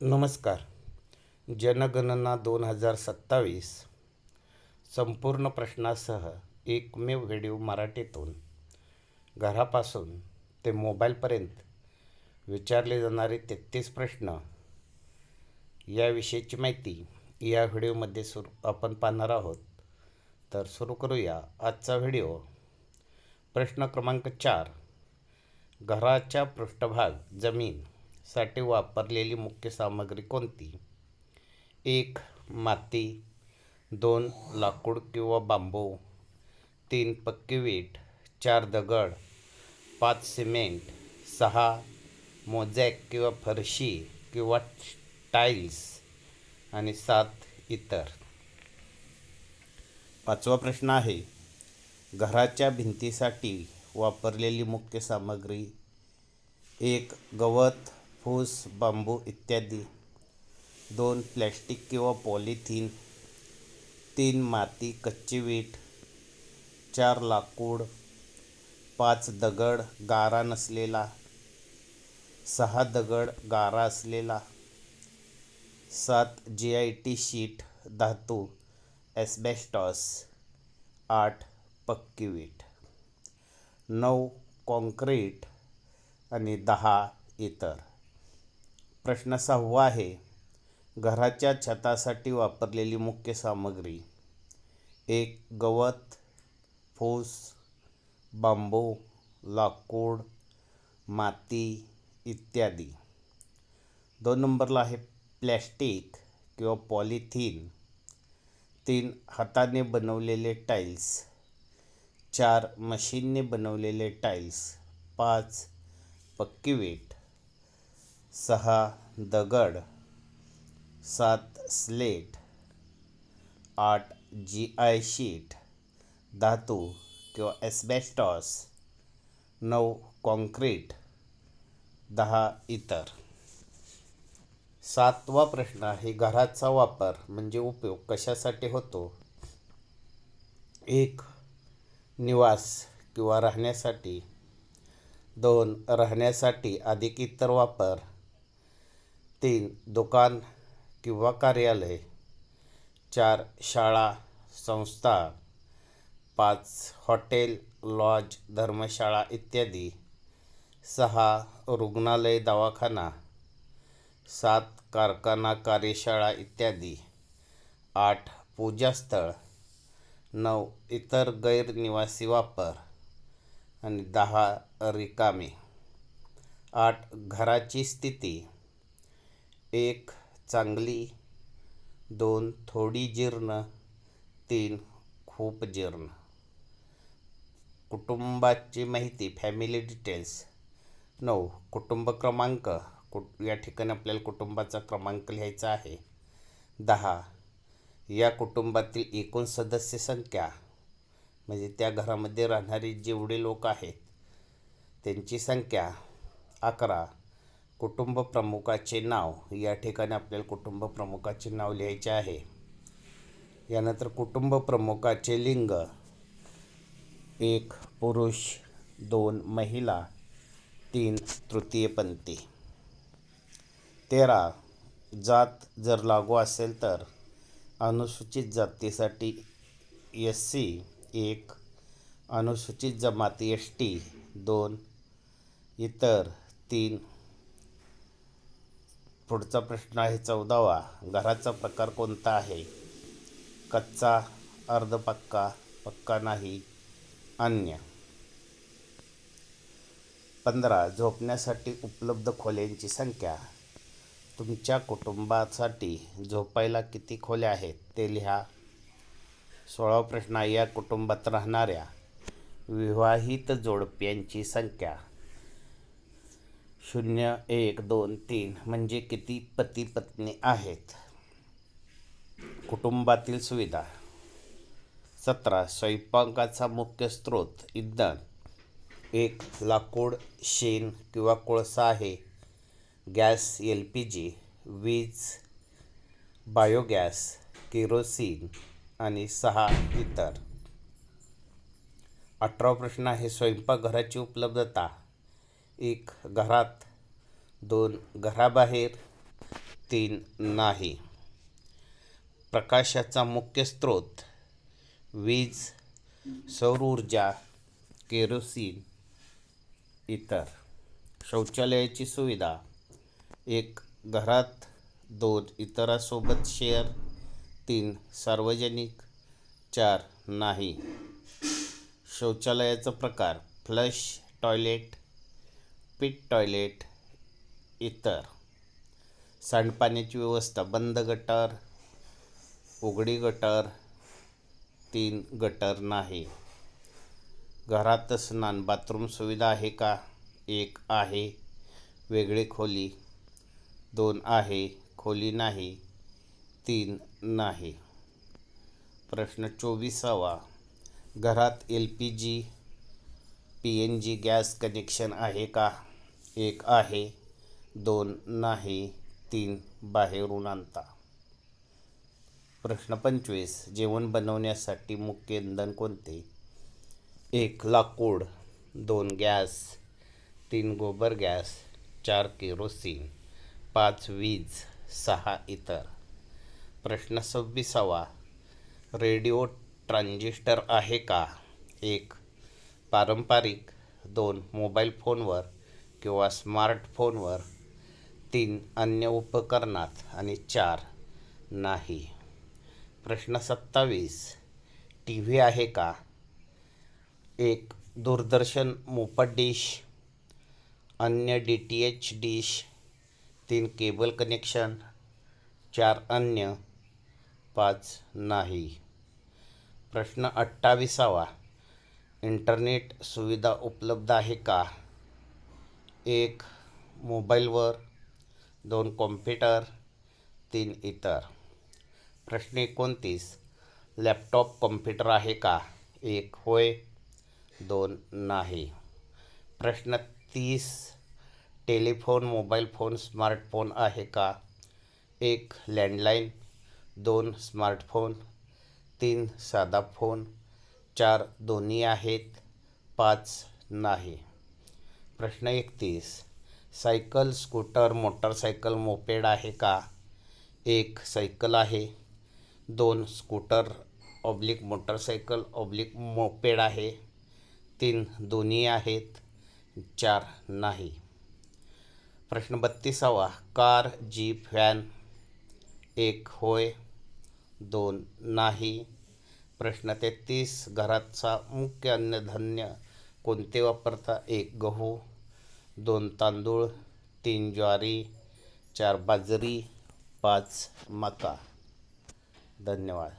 नमस्कार. जनगणना 2027 संपूर्ण प्रश्नासह एकमेव व्हिडिओ मराठीतून घरापासून ते मोबाईलपर्यंत विचारले जाणारे 33 प्रश्न याविषयीची माहिती या व्हिडिओमध्ये आपण पाहणार आहोत. तर सुरू करूया आजचा व्हिडिओ. प्रश्न क्रमांक 4. घराच्या पृष्ठभाग जमीन साठी वापरलेली मुख्य सामग्री कोणती? 1. माती, 2. लाकूड किंवा बांबू, 3. पक्की वीट, 4. दगड, 5. सिमेंट, 6. मोझॅक किंवा फरशी किंवा टाईल्स आणि 7. इतर. 5वा प्रश्न आहे, घराच्या भिंतीसाठी वापरलेली मुख्य सामग्री. 1. गवत, फूस, बांबू इत्यादी, 2. प्लॅस्टिक किंवा पॉलिथिन, 3. माती, कच्ची वीट, 4. लाकूड, 5. दगड गारा नसलेला, 6. दगड गारा असलेला, 7. GIT शीट धातू एस्बेस्टॉस, 8. पक्की वीट, 9. कॉन्क्रीट आणि 10. इतर. प्रश्न 6वा आहे, घराच्या छतासाठी वापरलेली मुख्य सामग्री. 1. गवत, फूस, बांबू, लाकूड, माती इत्यादी. 2 नंबरला आहे प्लॅस्टिक किंवा पॉलिथिन. 3. हाताने बनवलेले टाईल्स, 4. मशीनने बनवलेले टाईल्स, 5. पक्की वीट, 6. दगड, 7. स्लेट, 8. GI शीट धातू किंवा एस्बेस्टॉस, 9. कॉन्क्रीट, 10. इतर. 7वा प्रश्न आहे, घराचा वापर म्हणजे उपयोग कशासाठी होतो? 1. निवास किंवा राहण्यासाठी, 2. राहण्यासाठी अधिक इतर वापर, 3. दुकान किंवा कार्यालय, 4. शाळा संस्था, 5. हॉटेल लॉज धर्मशाळा इत्यादी, 6. रुग्णालय दवाखाना, 7. कारखाना कार्यशाळा इत्यादी, 8. पूजास्थळ, 9. इतर गैर निवासी वापर आणि 10. रिकामे. 8. घराची स्थिती. 1. चांगली, 2. थोडी जीर्ण, 3. खूप जीर्ण. कुटुंबाची माहिती फॅमिली डिटेल्स. 9. कुटुंब क्रमांक. या ठिकाणी आपल्याला कुटुंबाचा क्रमांक लिहायचा आहे. 10. या कुटुंबातील एकूण सदस्य संख्या, म्हणजे त्या घरामध्ये राहणारे जेवढे लोक आहेत त्यांची संख्या. 11. कुटुंब प्रमुखाचे नाव. या ठिकाणी आपल्याला कुटुंब प्रमुखाचे नाव लिहायचे आहे. यानंतर कुटुंब प्रमुखाचे लिंग. 1. पुरुष, 2. महिला, 3. तृतीयपंथी. 13. जात जर लागू असेल तर अनुसूचित जातीसाठी SC 1, अनुसूचित जमाती ST 2, इतर 3. पुढचा प्रश्न आहे 14वा, घराचा प्रकार कोणता आहे? कच्चा, अर्धपक्का, पक्का नाही, अन्य. 15. झोपण्यासाठी उपलब्ध खोल्यांची संख्या. तुमच्या कुटुंबासाठी झोपायला किती खोल्या आहेत ते लिहा. 16वा प्रश्न आहे, या कुटुंबात राहणाऱ्या विवाहित जोडप्यांची संख्या. 0, 1, 2, 3 म्हणजे किती पती पत्नी आहेत? कुटुंबातील सुविधा. 17. स्वयंपाकाचा मुख्य स्रोत. इंधन. 1. लाकूड, शेण किंवा कोळसा आहे, गॅस LPG, वीज, बायोगॅस, केरोसिन आणि 6. इतर. 18वा प्रश्न आहे, स्वयंपाकघराची उपलब्धता. 1. घरात, 2. घराबाहेर, 3 नाही. प्रकाशाचा मुख्य स्रोत वीज, सौर ऊर्जा, केरोसिन, इतर. शौचालयाची सुविधा 1 घरात, 2 इतरांसोबत शेअर, 3 सार्वजनिक, 4 नाही. शौचालयाचा प्रकार फ्लश टॉयलेट, पिट टॉयलेट, इतर. सांडपाण्याची व्यवस्था बंद गटार, उघडी गटार, 3 गटार नाही. घरात स्नान बाथरूम सुविधा आहे का? 1 आहे, वेगळी खोली, 2 आहे, खोली नाही, 3 नाही. प्रश्न 24वा. घरात LPG, PNG गॅस कनेक्शन आहे का? 1 आहे, 2 नाही, 3 बाहेरून आणता. प्रश्न 25. जेवण बनवण्यासाठी मुख्य इंधन कोणते? 1 लाकूड, 2 गॅस, 3 गोबर गॅस, 4 केरोसिन, 5 वीज, 6 इतर. प्रश्न 26वा. रेडिओ ट्रान्झिस्टर आहे का? 1 पारंपरिक, 2 मोबाईल फोनवर किंवा स्मार्टफोनवर, 3 अन्य उपकरणात आणि 4 नाही. प्रश्न 27. TV आहे का? 1 दूरदर्शन मोफत डिश, अन्य DTH डिश, 3 केबल कनेक्शन, 4 अन्य, 5 नाही. प्रश्न 28वा. इंटरनेट सुविधा उपलब्ध आहे का? 1 मोबाईलवर, 2 कॉम्प्युटर, 3 इतर. प्रश्न 29. लॅपटॉप कॉम्प्युटर आहे का? 1 होय, 2 नाही. प्रश्न 30. टेलिफोन, मोबाईल फोन, स्मार्टफोन आहे का? 1 लँडलाईन, 2 स्मार्टफोन, 3 साधा फोन, 4 दोन्ही आहेत, 5 नाही. प्रश्न 31. सायकल, स्कूटर, मोटरसायकल, मोपेड आहे का? 1 सायकल आहे, 2 स्कूटर मोटरसायकल मोपेड आहे, 3 दोन्ही आहेत, 4 नाही. प्रश्न 32वा. कार, जीप, व्हॅन, 1 होय, 2 नाही. प्रश्न 33. घराचा मुख्य अन्नधान्य कोणते वापरता? 1 गहू, 2 तांदूळ, 3 ज्वारी, 4 बाजरी, 5 मका. धन्यवाद.